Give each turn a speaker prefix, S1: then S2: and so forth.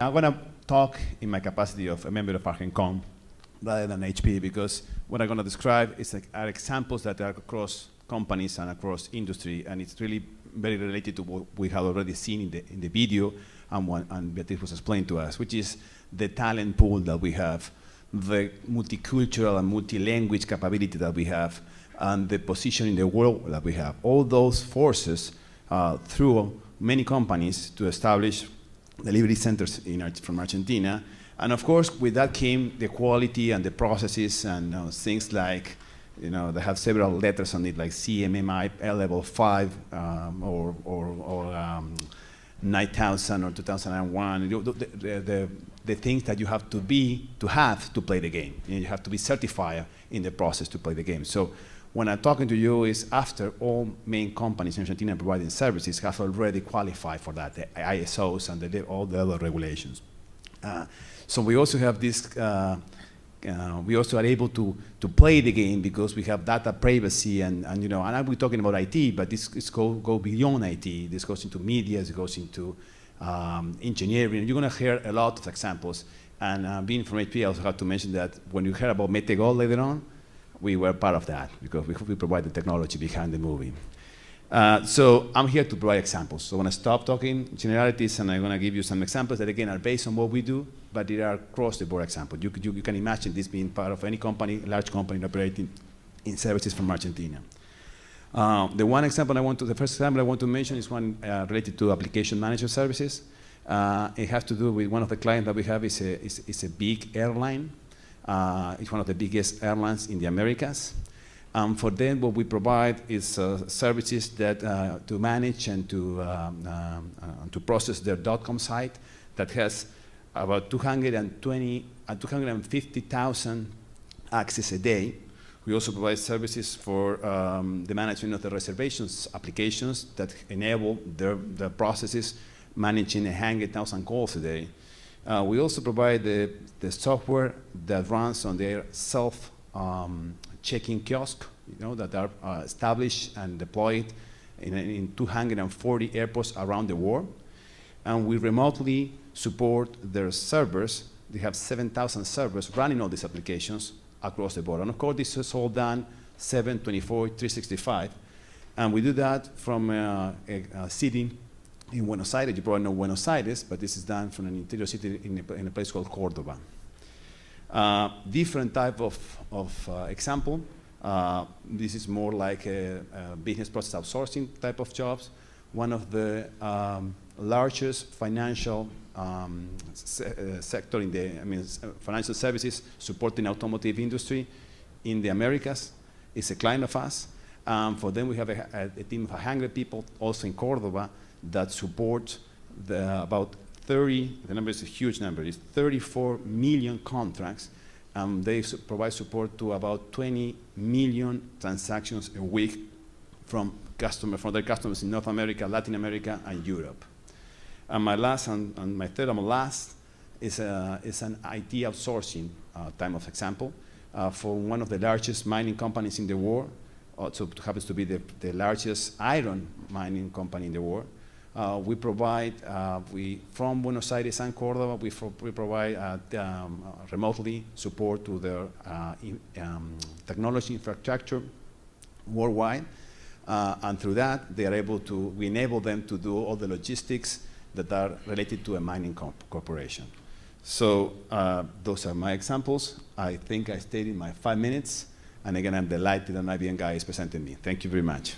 S1: I'm going to talk in my capacity of a member of ARGENCON rather than HP, because what I'm going to describe are examples that are across companies and across industry, and it's really very related to what we have already seen in the video and Beatriz was explained to us, which is the talent pool that we have, the multicultural and multi-language capability that we have, and the position in the world that we have. All those forces through many companies to establish delivery centers from Argentina. And of course, with that came the quality and the processes and things like, they have several letters on it, like CMMI level 5 or 9000 or 2001. The things that you have to play the game. You have to be certified in the process to play the game. So when I'm talking to you is after all main companies in Argentina providing services have already qualified for that, the ISOs and all the other regulations. So we also have this, we also are able to play the game because we have data privacy and we're talking about IT, but this go beyond IT. This goes into media, it goes into engineering. You're going to hear a lot of examples. And being from HP, I also have to mention that when you hear about Metegol later on, we were part of that because we provide the technology behind the movie. So I'm here to provide examples. So I'm going to stop talking generalities and I'm going to give you some examples that again are based on what we do, but they are across the board examples. You can imagine this being part of any company, large company operating in services from Argentina. The first example I want to mention is one related to application manager services. It has to do with one of the clients that we have is a big airline. It's one of the biggest airlines in the Americas. For them, what we provide is services that to manage and to process their .com site that has about 250,000 access a day. We also provide services for the management of the reservations applications that enable the processes managing 100,000 calls a day. We also provide the software that runs on their self-checking kiosk, that are established and deployed in 240 airports around the world. And we remotely support their servers. They have 7,000 servers running all these applications across the board. And of course, this is all done 7/24, 365. And we do that from a city in Buenos Aires. You probably know Buenos Aires, but this is done from an interior city in a place called Cordoba. Different type of example. This is more like a business process outsourcing type of jobs. One of the largest financial sector financial services supporting automotive industry in the Americas is a client of us. For them, we have a team of 100 people also in Cordoba that support about 30, the number is a huge number, it's 34 million contracts. They provide support to about 20 million transactions a week from their customers in North America, Latin America, and Europe. And my last and my third and last is an IT outsourcing type of example for one of the largest mining companies in the world. Also happens to be the largest iron mining company in the world. We provide, from Buenos Aires and Cordoba, we provide remotely support to their technology infrastructure worldwide. And through that, we enable them to do all the logistics that are related to a mining corporation. So those are my examples. I think I stayed in my 5 minutes. And again, I'm delighted that an IBM guy is presenting me. Thank you very much.